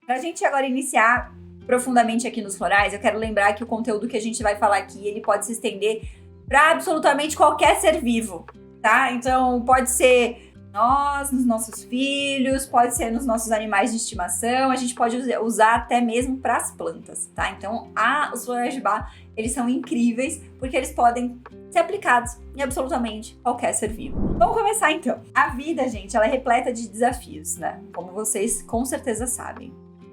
Pra gente agora iniciar profundamente aqui nos florais, eu quero lembrar que o conteúdo que a gente vai falar aqui, ele pode se estender para absolutamente qualquer ser vivo, tá? Então, pode ser nós, nos nossos filhos, pode ser nos nossos animais de estimação, a gente pode usar até mesmo para as plantas, tá? Então, os florais de Bach, eles são incríveis porque eles podem ser aplicados em absolutamente qualquer ser vivo. Vamos começar então. A vida, gente, ela é repleta de desafios, né? Como vocês com certeza sabem.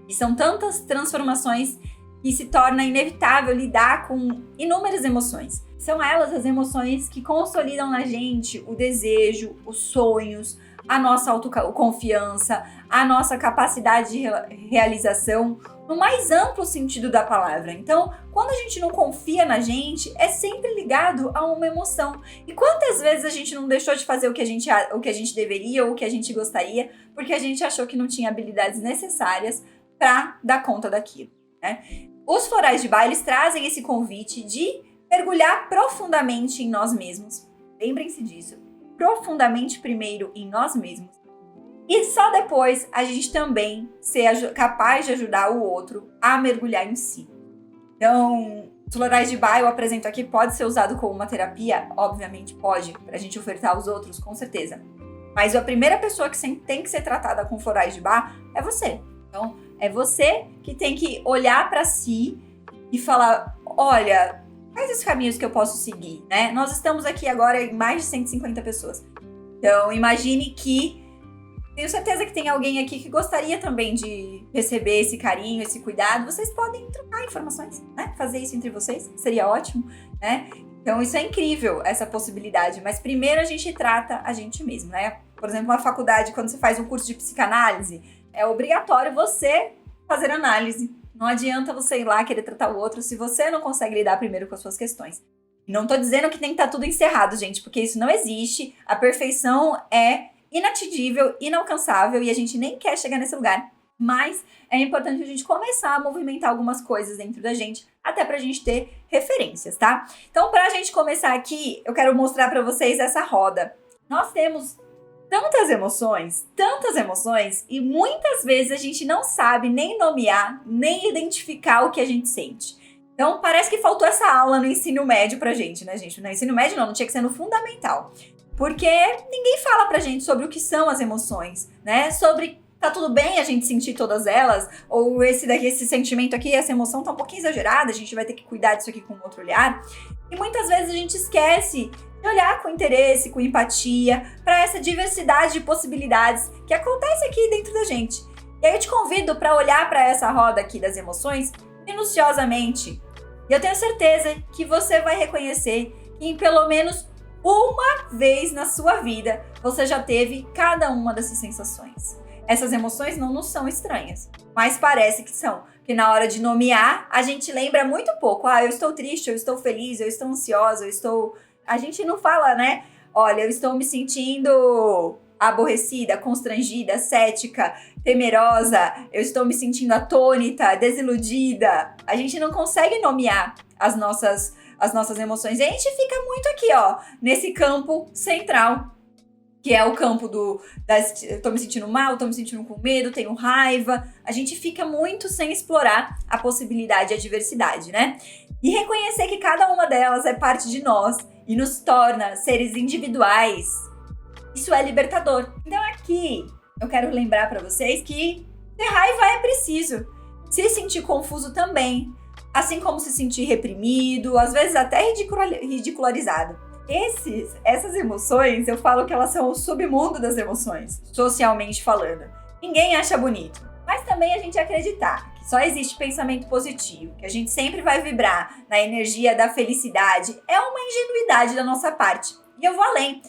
E são tantas transformações que se torna inevitável lidar com inúmeras emoções. São elas as emoções que consolidam na gente o desejo, os sonhos, a nossa autoconfiança, a nossa capacidade de realização, no mais amplo sentido da palavra. Então, quando a gente não confia na gente, é sempre ligado a uma emoção. E quantas vezes a gente não deixou de fazer o que a gente deveria ou o que a gente gostaria, porque a gente achou que não tinha habilidades necessárias para dar conta daquilo, né? Os florais de Bach, eles trazem esse convite de mergulhar profundamente em nós mesmos. Lembrem-se disso. Profundamente primeiro em nós mesmos. E só depois a gente também ser capaz de ajudar o outro a mergulhar em si. Então, os florais de Bach eu apresento aqui, pode ser usado como uma terapia? Obviamente pode, para a gente ofertar aos outros, com certeza. Mas a primeira pessoa que tem que ser tratada com florais de Bach é você. Então, é você que tem que olhar para si e falar, olha, quais os caminhos que eu posso seguir, né? Nós estamos aqui agora em mais de 150 pessoas. Então, imagine que tenho certeza que tem alguém aqui que gostaria também de receber esse carinho, esse cuidado. Vocês podem trocar informações, né? Fazer isso entre vocês, seria ótimo, né? Então, isso é incrível, essa possibilidade. Mas primeiro a gente trata a gente mesmo, né? Por exemplo, na faculdade, quando você faz um curso de psicanálise, é obrigatório você fazer análise. Não adianta você ir lá querer tratar o outro se você não consegue lidar primeiro com as suas questões. Não tô dizendo que tem que estar tudo encerrado, gente, porque isso não existe. A perfeição é inatingível, inalcançável e a gente nem quer chegar nesse lugar. Mas é importante a gente começar a movimentar algumas coisas dentro da gente, até pra gente ter referências, tá? Então, pra gente começar aqui, eu quero mostrar pra vocês essa roda. Nós temos tantas emoções, e muitas vezes a gente não sabe nem nomear, nem identificar o que a gente sente. Então, parece que faltou essa aula no ensino médio pra gente, né, gente? No ensino médio não tinha que ser no fundamental. Porque ninguém fala pra gente sobre o que são as emoções, né? Sobre tá tudo bem a gente sentir todas elas, ou esse sentimento aqui, essa emoção tá um pouquinho exagerada, a gente vai ter que cuidar disso aqui com outro olhar. E muitas vezes a gente esquece de olhar com interesse, com empatia, para essa diversidade de possibilidades que acontece aqui dentro da gente. E aí eu te convido para olhar para essa roda aqui das emoções minuciosamente. E eu tenho certeza que você vai reconhecer que em pelo menos uma vez na sua vida você já teve cada uma dessas sensações. Essas emoções não nos são estranhas, mas parece que são. Porque na hora de nomear, a gente lembra muito pouco. Eu estou triste, eu estou feliz, eu estou ansiosa, eu estou... A gente não fala, né? Olha, eu estou me sentindo aborrecida, constrangida, cética, temerosa, eu estou me sentindo atônita, desiludida. A gente não consegue nomear as nossas emoções. E a gente fica muito aqui, ó, nesse campo central, que é o campo eu tô me sentindo mal, tô me sentindo com medo, tenho raiva. A gente fica muito sem explorar a possibilidade e a diversidade, né? E reconhecer que cada uma delas é parte de nós e nos torna seres individuais. Isso é libertador. Então aqui eu quero lembrar para vocês que ter raiva é preciso. Se sentir confuso também. Assim como se sentir reprimido, às vezes até ridicularizado. Essas emoções, eu falo que elas são o submundo das emoções, socialmente falando. Ninguém acha bonito. Mas também a gente acreditar que só existe pensamento positivo, que a gente sempre vai vibrar na energia da felicidade, é uma ingenuidade da nossa parte. E eu vou além.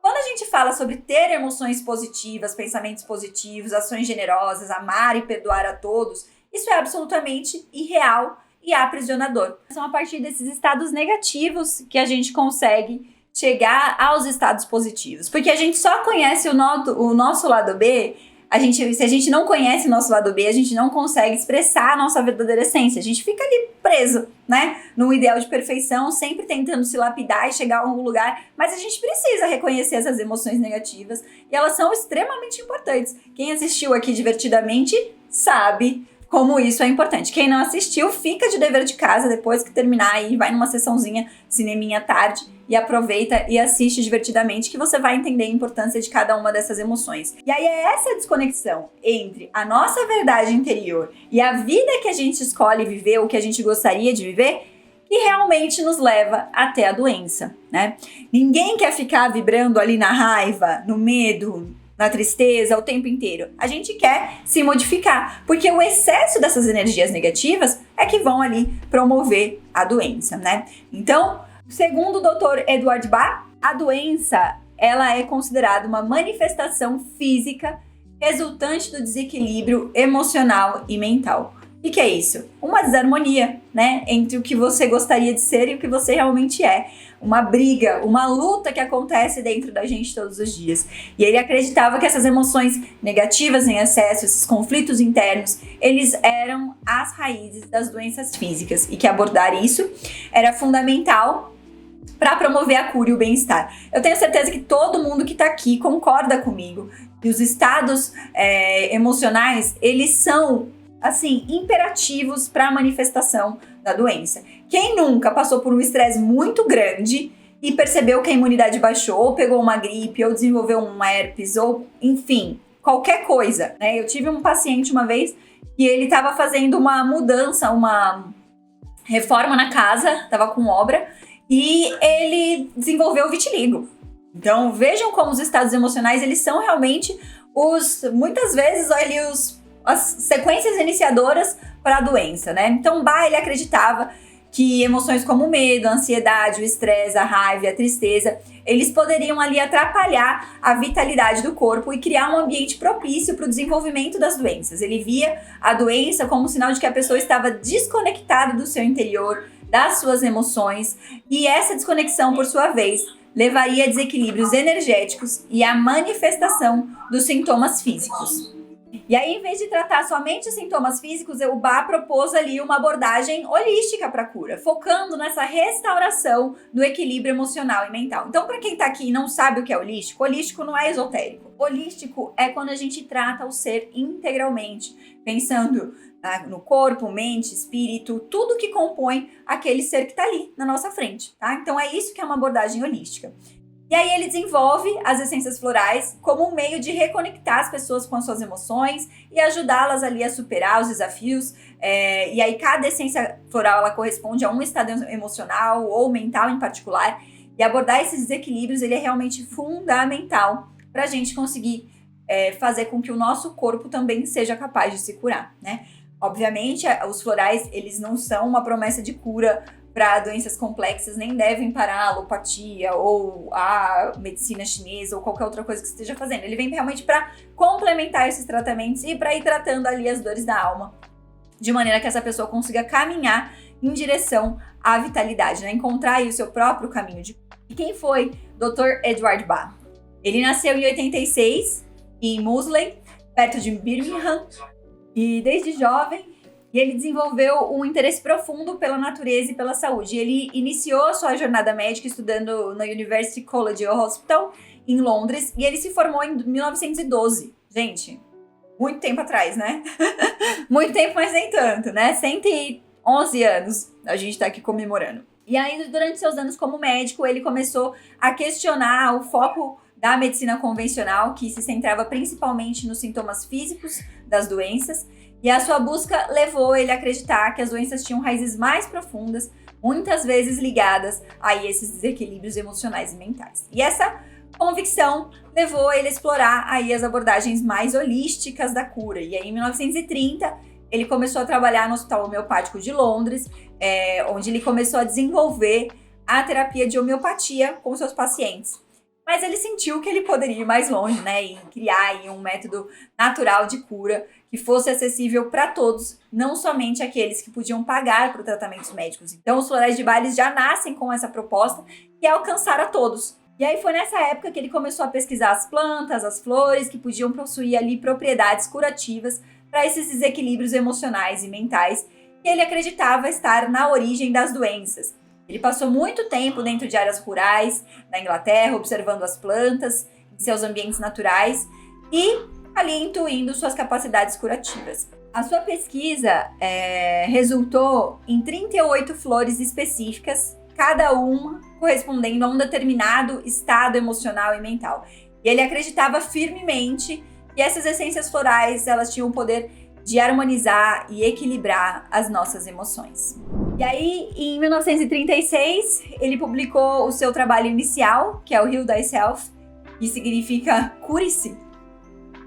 Quando a gente fala sobre ter emoções positivas, pensamentos positivos, ações generosas, amar e perdoar a todos, isso é absolutamente irreal e aprisionador. São a partir desses estados negativos que a gente consegue chegar aos estados positivos. Porque a gente só conhece o nosso lado B, se a gente não conhece o nosso lado B, a gente não consegue expressar a nossa verdadeira essência. A gente fica ali preso, né? Num ideal de perfeição, sempre tentando se lapidar e chegar a algum lugar. Mas a gente precisa reconhecer essas emoções negativas e elas são extremamente importantes. Quem assistiu aqui Divertidamente sabe como isso é importante. Quem não assistiu, fica de dever de casa depois que terminar aí, vai numa sessãozinha, cineminha tarde, e aproveita e assiste divertidamente, que você vai entender a importância de cada uma dessas emoções. E aí é essa desconexão entre a nossa verdade interior e a vida que a gente escolhe viver, ou que a gente gostaria de viver, que realmente nos leva até a doença, né? Ninguém quer ficar vibrando ali na raiva, no medo, na tristeza o tempo inteiro. A gente quer se modificar, porque o excesso dessas energias negativas é que vão ali promover a doença, né? Então, segundo o Dr. Edward Bach, a doença, ela é considerada uma manifestação física resultante do desequilíbrio emocional e mental. O que é isso? Uma desarmonia, né? Entre o que você gostaria de ser e o que você realmente é. Uma briga, uma luta que acontece dentro da gente todos os dias. E ele acreditava que essas emoções negativas em excesso, esses conflitos internos, eles eram as raízes das doenças físicas. E que abordar isso era fundamental para promover a cura e o bem-estar. Eu tenho certeza que todo mundo que está aqui concorda comigo. Que os estados emocionais, eles são assim, imperativos para a manifestação da doença. Quem nunca passou por um estresse muito grande e percebeu que a imunidade baixou, ou pegou uma gripe, ou desenvolveu um herpes, ou enfim, qualquer coisa, né? Eu tive um paciente uma vez e ele estava fazendo uma mudança, uma reforma na casa, estava com obra, e ele desenvolveu vitiligo. Então, vejam como os estados emocionais, eles são realmente muitas vezes, as sequências iniciadoras para a doença, né? Então, Bach, ele acreditava que emoções como o medo, a ansiedade, o estresse, a raiva, a tristeza, eles poderiam ali atrapalhar a vitalidade do corpo e criar um ambiente propício para o desenvolvimento das doenças. Ele via a doença como um sinal de que a pessoa estava desconectada do seu interior, das suas emoções, e essa desconexão, por sua vez, levaria a desequilíbrios energéticos e à manifestação dos sintomas físicos. E aí, em vez de tratar somente os sintomas físicos, o Bach propôs ali uma abordagem holística para a cura, focando nessa restauração do equilíbrio emocional e mental. Então, para quem está aqui e não sabe o que é holístico não é esotérico. Holístico é quando a gente trata o ser integralmente, pensando no corpo, mente, espírito, tudo que compõe aquele ser que está ali na nossa frente, tá? Então, é isso que é uma abordagem holística. E aí ele desenvolve as essências florais como um meio de reconectar as pessoas com as suas emoções e ajudá-las ali a superar os desafios. E aí cada essência floral, ela corresponde a um estado emocional ou mental em particular. E abordar esses desequilíbrios, ele é realmente fundamental para a gente conseguir fazer com que o nosso corpo também seja capaz de se curar, né? Obviamente, os florais, eles não são uma promessa de cura para doenças complexas, nem devem parar a alopatia ou a medicina chinesa ou qualquer outra coisa que você esteja fazendo. Ele vem realmente para complementar esses tratamentos e para ir tratando ali as dores da alma, de maneira que essa pessoa consiga caminhar em direção à vitalidade, né? Encontrar aí o seu próprio caminho de... E quem foi Dr. Edward Bach? Ele nasceu em 86, em Moseley, perto de Birmingham, e desde jovem ele desenvolveu um interesse profundo pela natureza e pela saúde. Ele iniciou sua jornada médica estudando no University College Hospital, em Londres, e ele se formou em 1912. Gente, muito tempo atrás, né? Muito tempo, mas nem tanto, né? 111 anos a gente tá aqui comemorando. E aí, durante seus anos como médico, ele começou a questionar o foco da medicina convencional, que se centrava principalmente nos sintomas físicos das doenças, e a sua busca levou ele a acreditar que as doenças tinham raízes mais profundas, muitas vezes ligadas a esses desequilíbrios emocionais e mentais. E essa convicção levou ele a explorar aí as abordagens mais holísticas da cura. E aí, em 1930, ele começou a trabalhar no Hospital Homeopático de Londres, onde ele começou a desenvolver a terapia de homeopatia com seus pacientes. Mas ele sentiu que ele poderia ir mais longe, né, e criar aí um método natural de cura que fosse acessível para todos, não somente aqueles que podiam pagar por tratamentos médicos. Então, os florais de Bach já nascem com essa proposta, que é alcançar a todos. E aí foi nessa época que ele começou a pesquisar as plantas, as flores, que podiam possuir ali propriedades curativas para esses desequilíbrios emocionais e mentais, que ele acreditava estar na origem das doenças. Ele passou muito tempo dentro de áreas rurais, na Inglaterra, observando as plantas em seus ambientes naturais e ali intuindo suas capacidades curativas. A sua pesquisa resultou em 38 flores específicas, cada uma correspondendo a um determinado estado emocional e mental. E ele acreditava firmemente que essas essências florais, elas tinham o poder de harmonizar e equilibrar as nossas emoções. E aí, em 1936, ele publicou o seu trabalho inicial, que é o Heal Thyself, que significa cure-se.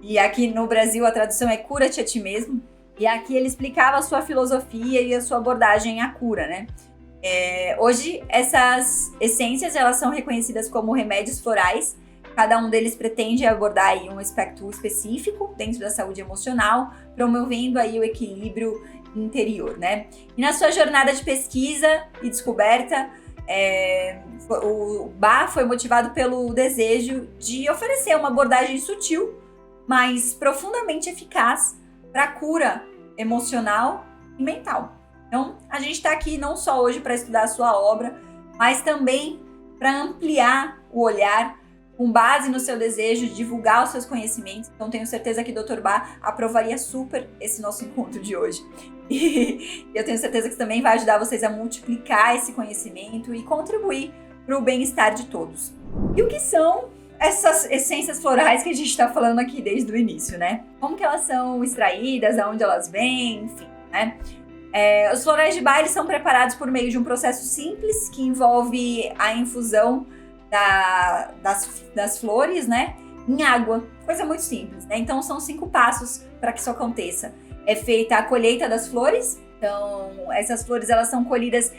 E aqui no Brasil a tradução é cura-te a ti mesmo. E aqui ele explicava a sua filosofia e a sua abordagem à cura, né? Hoje, essas essências, elas são reconhecidas como remédios florais. Cada um deles pretende abordar aí um aspecto específico dentro da saúde emocional, promovendo aí o equilíbrio interior, né? E na sua jornada de pesquisa e descoberta, o Bach foi motivado pelo desejo de oferecer uma abordagem sutil, mas profundamente eficaz para a cura emocional e mental. Então, a gente está aqui não só hoje para estudar a sua obra, mas também para ampliar o olhar com base no seu desejo de divulgar os seus conhecimentos. Então, tenho certeza que o Dr. Bach aprovaria super esse nosso encontro de hoje. E eu tenho certeza que também vai ajudar vocês a multiplicar esse conhecimento e contribuir para o bem-estar de todos. E o que são essas essências florais que a gente está falando aqui desde o início, né? Como que elas são extraídas, aonde elas vêm, enfim, né? Os florais de Bach são preparados por meio de um processo simples que envolve a infusão das flores, né, em água. Coisa muito simples, né? Então são 5 passos para que isso aconteça. É feita a colheita das flores. Então essas flores, elas são colhidas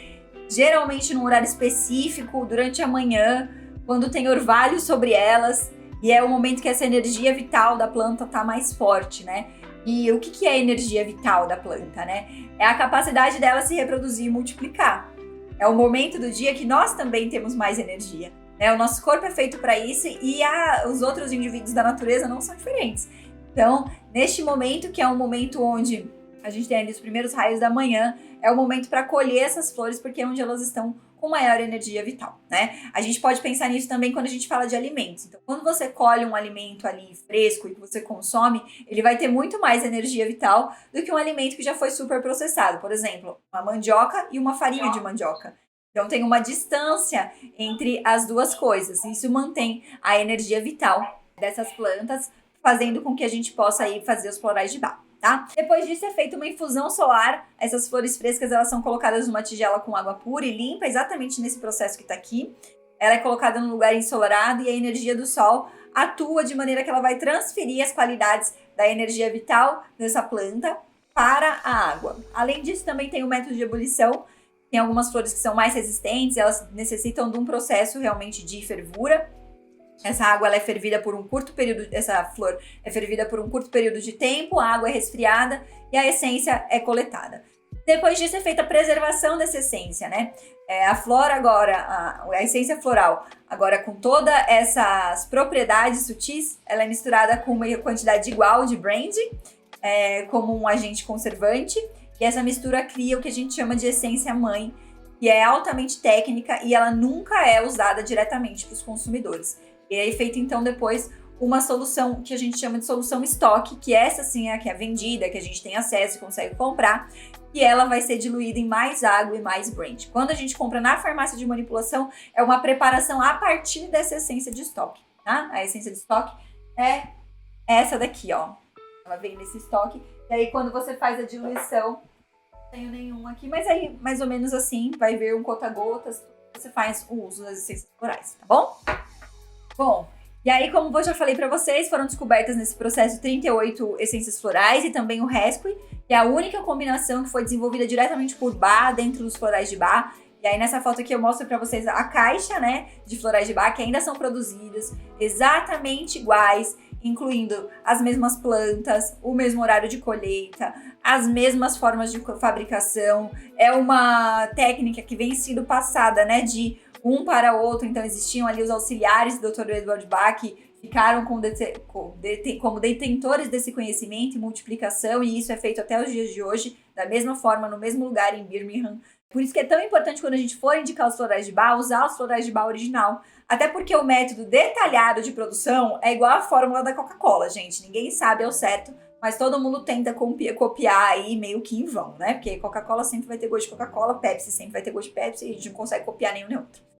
geralmente num horário específico, durante a manhã, quando tem orvalho sobre elas, e é o momento que essa energia vital da planta está mais forte, né? E o que é a energia vital da planta, né? É a capacidade dela se reproduzir e multiplicar. É o momento do dia que nós também temos mais energia, né? O nosso corpo é feito para isso e os outros indivíduos da natureza não são diferentes. Então, neste momento, que é um momento onde a gente tem ali os primeiros raios da manhã, é o momento para colher essas flores, porque é onde elas estão com maior energia vital, né? A gente pode pensar nisso também quando a gente fala de alimentos. Então, quando você colhe um alimento ali fresco e que você consome, ele vai ter muito mais energia vital do que um alimento que já foi super processado. Por exemplo, uma mandioca e uma farinha de mandioca. Então, tem uma distância entre as duas coisas. Isso mantém a energia vital dessas plantas, fazendo com que a gente possa aí fazer os florais de Bach. Tá? Depois disso é feita uma infusão solar. Essas flores frescas, elas são colocadas numa tigela com água pura e limpa, exatamente nesse processo que está aqui. Ela é colocada num lugar ensolarado e a energia do sol atua de maneira que ela vai transferir as qualidades da energia vital dessa planta para a água. Além disso, também tem o método de ebulição. Tem algumas flores que são mais resistentes, elas necessitam de um processo realmente de fervura. Essa água, ela é fervida por um curto período, essa flor é fervida por um curto período de tempo, a água é resfriada e a essência é coletada. Depois disso é feita a preservação dessa essência, né? A flor agora, a essência floral, agora com todas essas propriedades sutis, ela é misturada com uma quantidade igual de brandy, como um agente conservante, e essa mistura cria o que a gente chama de essência mãe, que é altamente técnica e ela nunca é usada diretamente para os consumidores. E é feita, então, depois uma solução que a gente chama de solução estoque, que essa sim é a que é vendida, que a gente tem acesso e consegue comprar, e ela vai ser diluída em mais água e mais brandy. Quando a gente compra na farmácia de manipulação, é uma preparação a partir dessa essência de estoque, tá? A essência de estoque é essa daqui, ó. Ela vem nesse estoque, e aí quando você faz a diluição, não tenho nenhum aqui, mas aí mais ou menos assim, vai ver um gota-gotas, você faz o uso das essências florais, tá bom? Bom, e aí, como eu já falei para vocês, foram descobertas nesse processo 38 essências florais e também o Rescue, que é a única combinação que foi desenvolvida diretamente por Bach dentro dos florais de Bach. E aí, nessa foto aqui, eu mostro para vocês a caixa, né, de florais de Bach, que ainda são produzidas exatamente iguais, incluindo as mesmas plantas, o mesmo horário de colheita, as mesmas formas de fabricação. É uma técnica que vem sendo passada, né, de um para outro. Então existiam ali os auxiliares do Dr. Edward Bach, que ficaram como detentores desse conhecimento e multiplicação, e isso é feito até os dias de hoje, da mesma forma, no mesmo lugar em Birmingham. Por isso que é tão importante, quando a gente for indicar os florais de Bach, usar os florais de Bach original. Até porque o método detalhado de produção é igual à fórmula da Coca-Cola, gente. Ninguém sabe ao certo Mas todo mundo tenta copiar aí meio que em vão, né? Porque Coca-Cola sempre vai ter gosto de Coca-Cola, Pepsi sempre vai ter gosto de Pepsi, e a gente não consegue copiar nenhum nem outro.